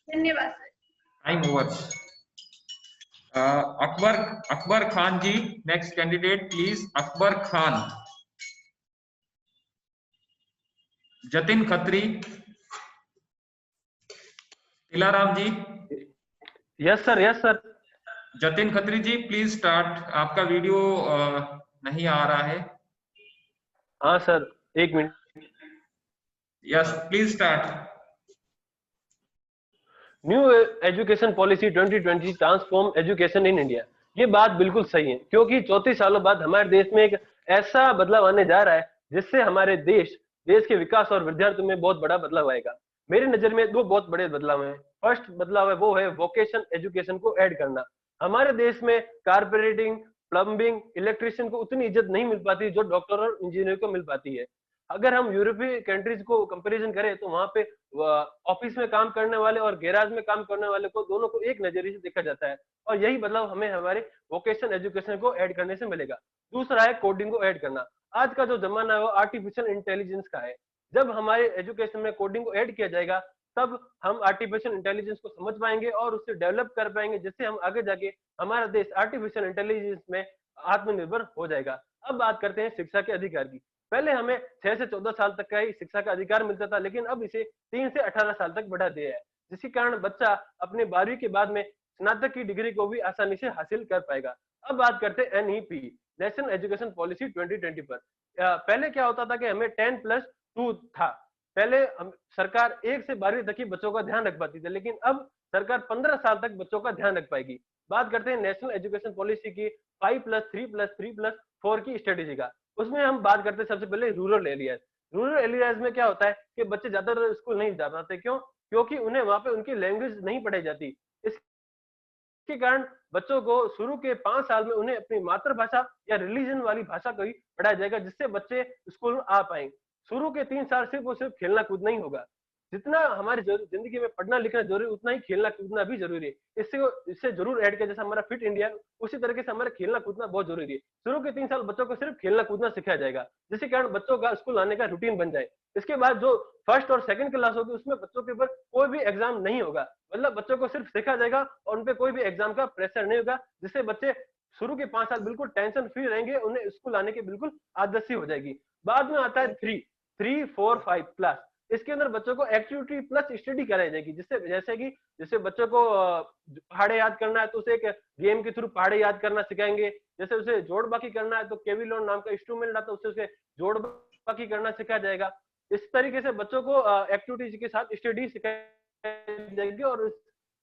धन्यवाद sir. Time over. Akbar Khan ji next candidate please. Akbar Khan. Jatin Khatri. Tilaram ji. Yes sir, yes sir. Jatin Khatri ji please start. आपका वीडियो नहीं आ रहा है। हाँ सर, 1 मिनट। Yes please start. New education policy 2020 transform education in India. ये बात बिल्कुल सही है, क्योंकि 34 सालों बाद हमारे देश में एक ऐसा बदलाव आने जा रहा है जिससे हमारे देश के विकास और विद्यार्थियों में बहुत बड़ा बदलाव आएगा। मेरी नजर में 2 बहुत बड़े बदलाव हैं। फर्स्ट बदलाव है वो है वोकेशन एजुकेशन को ऐड करना। हमारे देश में कारपेंटरिंग, प्लम्बिंग, इलेक्ट्रिशियन को उतनी इज्जत नहीं मिल पाती जो डॉक्टर और इंजीनियर को मिल पाती है। अगर हम यूरोपीय कंट्रीज को कंपैरिजन करें तो वहां पे ऑफिस में काम करने वाले और गैराज में काम करने वाले को दोनों को एक नजरिए से देखा जाता है, और यही बदलाव हमें हमारे वोकेशन एजुकेशन को ऐड करने से मिलेगा। दूसरा है कोडिंग को ऐड करना। आज का जो जमाना है वो आर्टिफिशियल इंटेलिजेंस का है। जब हमारे एजुकेशन में कोडिंग को ऐड किया जाएगा तब हम आर्टिफिशियल इंटेलिजेंस को समझ पाएंगे और उससे डेवलप कर पाएंगे, जिससे हम आगे जाके हमारा देश आर्टिफिशियल इंटेलिजेंस में आत्मनिर्भर हो जाएगा। अब बात करते हैं शिक्षा के अधिकार की। पहले हमें 6 से 14 साल तक का ही शिक्षा का अधिकार मिलता था, लेकिन अब इसे 3 से 18 साल तक बढ़ा दिया है, जिसके कारण बच्चा अपने 12वीं के बाद में स्नातक की डिग्री को भी आसानी से हासिल कर पाएगा। अब बात करते हैं NEP नेशनल एजुकेशन पॉलिसी 2020 पर। पहले क्या होता था कि हमें 10+2 था। पहले सरकार 1 से 12वीं तक ही बच्चों का ध्यान रख पाती थी, लेकिन अब सरकार 15 साल तक बच्चों का ध्यान रख पाएगी। बात करते हैं नेशनल एजुकेशन पॉलिसी की 5+3+3+4 की स्ट्रेटेजी का। उसमें हम बात करते हैं सबसे पहले रूरल एरियाज। रूरल एरियाज में क्या होता है कि बच्चे ज्यादातर स्कूल नहीं जा पाते। क्यों? क्योंकि उन्हें वहां पे उनकी लैंग्वेज नहीं पढ़ाई जाती। इसके कारण बच्चों को शुरू के 5 साल में उन्हें अपनी मातृभाषा या रिलीजन वाली भाषा को ही पढ़ाया जाएगा, जिससे बच्चे स्कूल में आ पाएंगे। शुरू के 3 साल सिर्फ और सिर्फ खेलना कूदना ही होगा। जितना हमारी जिंदगी में पढ़ना लिखना जरूरी, उतना ही खेलना कूदना भी जरूरी है। इससे जरूर ऐड किया, जैसा हमारा फिट इंडिया, उसी तरीके से हमारा खेलना कूदना बहुत जरूरी है। शुरू के 3 साल बच्चों को सिर्फ खेलना कूदना सिखाया जाएगा, जिसके कारण बच्चों का स्कूल आने का रूटीन बन जाए। इसके बाद जो फर्स्ट और सेकंड क्लास होगी उसमें बच्चों के ऊपर कोई भी एग्जाम नहीं होगा, मतलब बच्चों को सिर्फ सिखाया जाएगा और उनपे कोई भी एग्जाम का प्रेशर नहीं होगा, जिससे बच्चे शुरू के 5 साल बिल्कुल टेंशन फ्री रहेंगे, उन्हें स्कूल आने की बिल्कुल आदत सी हो जाएगी। बाद में आता है 3, 4, 5 क्लास। इसके अंदर बच्चों को एक्टिविटी प्लस स्टडी कराई जाएगी, जैसे बच्चों को पहाड़े याद करना है तो उसे एक गेम के थ्रू पहाड़े याद करना सिखाएंगे। जैसे उसे जोड़ बाकी करना है तो केविलोन नाम का इंस्ट्रूमेंट आता है, उससे उसे जोड़ बाकी करना सिखाया जाएगा। इस तरीके से बच्चों को एक्टिविटीज के साथ स्टडी सिखाई जाएगी और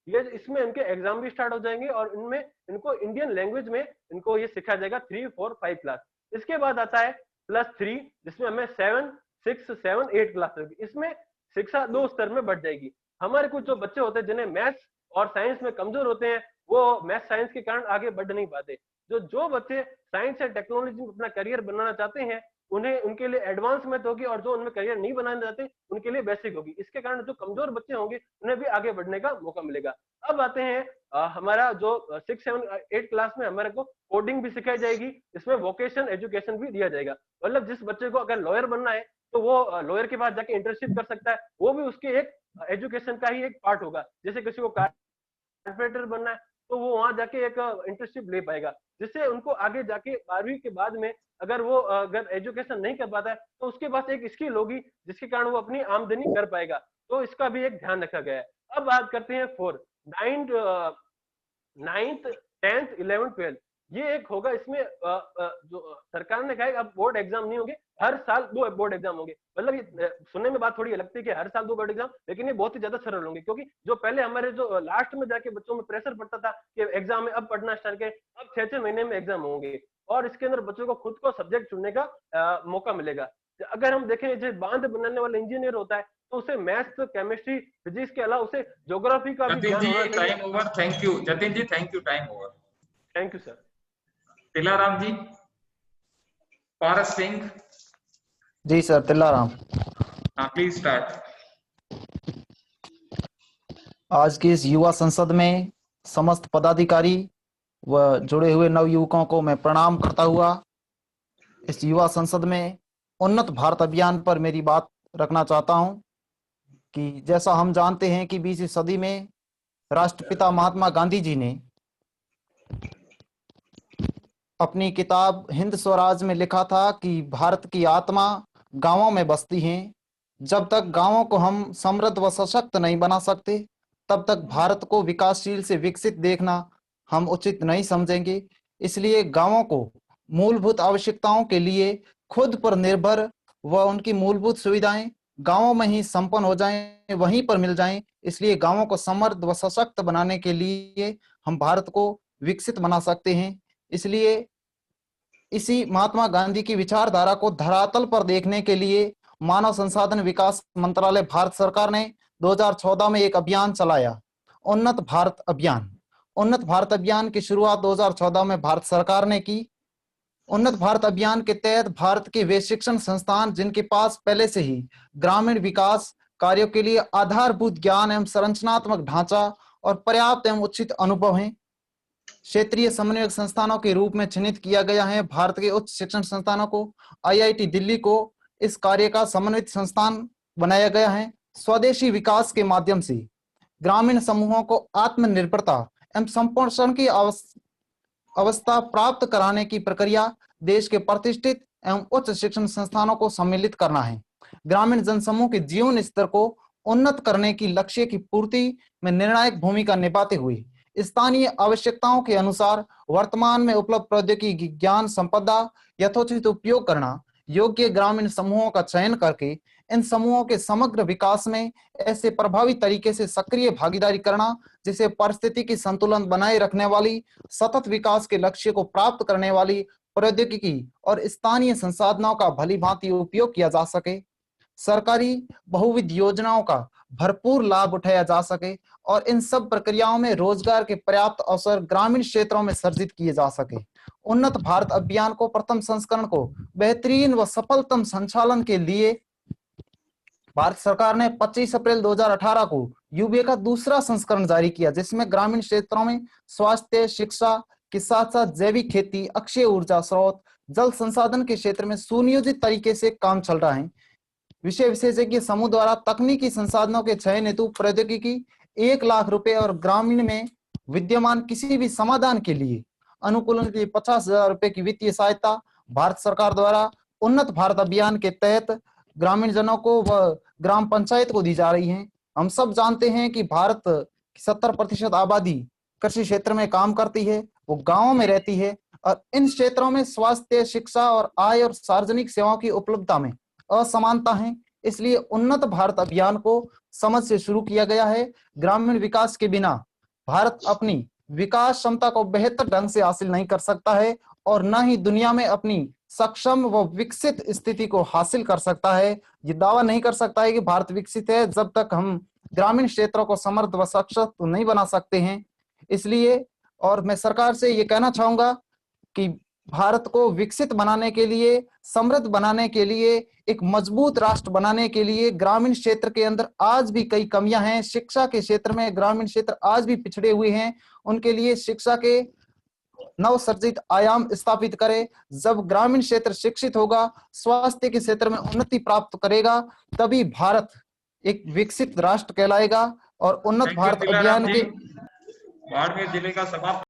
इसमें इनके एग्जाम भी स्टार्ट हो जाएंगे और इनमें इनको इंडियन लैंग्वेज में इनको ये सिखाया जाएगा 3, 4, 5 क्लास। इसके बाद आता है +3, जिसमें हमें 7, 6, 7, 8 क्लास होगी। इसमें शिक्षा 2 स्तर में बढ़ जाएगी। हमारे कुछ जो बच्चे होते हैं जिन्हें मैथ्स और साइंस में कमजोर होते हैं, वो मैथ्स साइंस के कारण आगे बढ़ नहीं पाते। जो बच्चे साइंस या टेक्नोलॉजी में अपना करियर बनाना चाहते हैं, उन्हें उनके लिए एडवांस मैथ होगी, और जो उनमें करियर नहीं बनाना चाहते उनके लिए बेसिक होगी। इसके कारण जो कमजोर बच्चे होंगे उन्हें भी आगे बढ़ने का मौका मिलेगा। अब आते हैं हमारा जो 6, 7, 8 क्लास में हमारे को कोडिंग भी सिखाई जाएगी। इसमें वोकेशन एजुकेशन भी दिया जाएगा, मतलब जिस बच्चे को अगर लॉयर बनना है तो वो लॉयर के पास जाके इंटर्नशिप कर सकता है, वो भी उसके एक एजुकेशन का ही एक पार्ट होगा। जैसे किसी को कारपेंटर बनना है तो वो वहां जाके एक इंटर्नशिप ले पाएगा, जिससे उनको आगे जाके 12वीं के बाद में अगर वो अगर एजुकेशन नहीं कर पाता है तो उसके पास एक स्किल होगी जिसके कारण वो अपनी आमदनी कर पाएगा। तो इसका भी एक ध्यान रखा गया है। अब बात करते हैं 4 9th 10th 11th 12th, ये एक होगा। इसमें जो सरकार ने कहा है अब बोर्ड एग्जाम नहीं होंगे, हर साल 2 बोर्ड एग्जाम होंगे। मतलब ये सुनने में बात थोड़ी लगती है कि हर साल 2 बोर्ड एग्जाम, लेकिन ये बहुत ही ज्यादा सरल होंगे, क्योंकि जो पहले हमारे जो लास्ट में जाके बच्चों में प्रेशर पड़ता था कि एग्जाम में अब पढ़ना स्टार्ट करें, अब 6-6 महीने में एग्जाम होंगे और इसके अंदर बच्चों को खुद को सब्जेक्ट चुनने का मौका मिलेगा। अगर हम देखें जो बांध बनाने वाला इंजीनियर होता है तो उसे मैथ्स, केमिस्ट्री, फिजिक्स के अलावा उसे ज्योग्राफी का भी Jatin ji time over. Thank you Jatin ji, thank you, time over. Thank you sir. Tilaram ji. Paras Singh ji sir, Tilaram. हाँ प्लीज स्टार्ट। आज की इस युवा संसद में समस्त पदाधिकारी व जुड़े हुए नवयुवकों को मैं प्रणाम करता हुआ इस युवा संसद में उन्नत भारत अभियान पर मेरी बात रखना चाहता हूं कि जैसा हम जानते हैं कि 20वीं सदी में राष्ट्रपिता महात्मा गांधी जी ने अपनी किताब हिंद स्वराज में लिखा था कि भारत की आत्मा गांवों में बसती है। जब तक गांवों को हम समृद्ध व सशक्त नहीं बना सकते तब तक भारत को विकासशील से विकसित देखना हम उचित नहीं समझेंगे। इसलिए गांवों को मूलभूत आवश्यकताओं के लिए खुद पर निर्भर व उनकी मूलभूत सुविधाएं गांवों में ही संपन्न हो जाएं, वहीं पर मिल जाएं। इसलिए गांवों को समृद्ध व सशक्त बनाने के लिए हम भारत को विकसित बना सकते हैं। इसलिए इसी महात्मा गांधी की विचारधारा को धरातल पर देखने के लिए मानव संसाधन विकास मंत्रालय भारत सरकार ने 2014 में एक अभियान चलाया, उन्नत भारत अभियान। उन्नत भारत अभियान की शुरुआत 2014 में भारत सरकार ने की। उन्नत भारत अभियान के तहत भारत के वे शिक्षण संस्थान जिनके पास पहले से ही ग्रामीण विकास कार्यों के लिए आधारभूत ज्ञान एवं संरचनात्मक ढांचा और पर्याप्त एवं उचित अनुभव हैं, क्षेत्रीय समन्वयक संस्थानों के रूप में चिन्हित किया गया है। भारत के उच्च शिक्षण संस्थानों को IIT दिल्ली को इस कार्य का समन्वित संस्थान बनाया गया है। स्वदेशी विकास के माध्यम से ग्रामीण समूहों को आत्मनिर्भरता एवं संपोषण की अवस्था प्राप्त कराने की प्रक्रिया देश के प्रतिष्ठित एवं उच्च शिक्षण संस्थानों को सम्मिलित करना है। ग्रामीण जनसमूह के जीवन स्तर को उन्नत करने की लक्ष्य की पूर्ति में निर्णायक भूमिका निभाते हुए स्थानीय आवश्यकताओं के अनुसार वर्तमान में उपलब्ध प्रौद्योगिकी ज्ञान संपदा यथोचित उपयोग करना, योग्य ग्रामीण समूहों का चयन करके इन समूहों के समग्र विकास में ऐसे प्रभावी तरीके से सक्रिय भागीदारी करना जिसे पारिस्थितिकी संतुलन बनाए रखने वाली सतत विकास के लक्ष्य को प्राप्त करने वाली प्रौद्योगिकी और स्थानीय संसाधनों का भली भांति उपयोग किया जा सके, सरकारी बहुविध योजनाओं का भरपूर लाभ उठाया जा सके और इन सब प्रक्रियाओं में रोजगार के पर्याप्त अवसर ग्रामीण क्षेत्रों में सर्जित किए जा सके। उन्नत भारत अभियान को प्रथम संस्करण को बेहतरीन व सफलतम संचालन के लिए भारत सरकार ने 25 अप्रैल 2018 को यूबीए का दूसरा संस्करण जारी किया, जिसमें ग्रामीण क्षेत्रों में स्वास्थ्य, शिक्षा के साथ साथ जैविक खेती, अक्षय ऊर्जा स्रोत, जल संसाधन के क्षेत्र में सुनियोजित तरीके से काम चल रहा है। विषय विशेषज्ञ समूह द्वारा तकनीकी संसाधनों के चयन हेतु प्रौद्योगिकी 1 लाख रुपए और ग्रामीण में विद्यमान किसी भी समाधान के लिए अनुकूलन के लिए 50,000 रुपए की वित्तीय सहायता भारत सरकार द्वारा उन्नत भारत अभियान के तहत ग्रामीण जनों को व ग्राम पंचायत को दी जा रही है। हम सब जानते हैं कि भारत की 70% आबादी कृषि क्षेत्र में काम करती है, वो गांवों में रहती है और इन क्षेत्रों में स्वास्थ्य, शिक्षा और आय और सार्वजनिक सेवाओं की उपलब्धता में असमानता है। इसलिए उन्नत भारत अभियान को समझ से शुरू किया गया है। ग्रामीण विकास के बिना भारत अपनी विकास क्षमता को बेहतर ढंग से हासिल नहीं कर सकता है और न ही दुनिया में अपनी सक्षम व विकसित स्थिति को हासिल कर सकता है। ये दावा नहीं कर सकता है कि भारत विकसित है जब तक हम ग्रामीण क्षेत्रों को समृद्ध व सशक्त नहीं बना सकते हैं। इसलिए और मैं सरकार से ये कहना चाहूंगा कि भारत को विकसित बनाने के लिए, समृद्ध बनाने के लिए, एक मजबूत राष्ट्र बनाने के लिए ग्रामीण क्षेत्र के अंदर आज भी कई कमियां हैं। शिक्षा के क्षेत्र में ग्रामीण क्षेत्र आज भी पिछड़े हुए हैं। उनके लिए शिक्षा के नवसर्जित आयाम स्थापित करे। जब ग्रामीण क्षेत्र शिक्षित होगा, स्वास्थ्य के क्षेत्र में उन्नति प्राप्त करेगा, तभी भारत एक विकसित राष्ट्र कहलाएगा। और उन्नत भारत अभियान के बाड़मेर जिले का समाप्त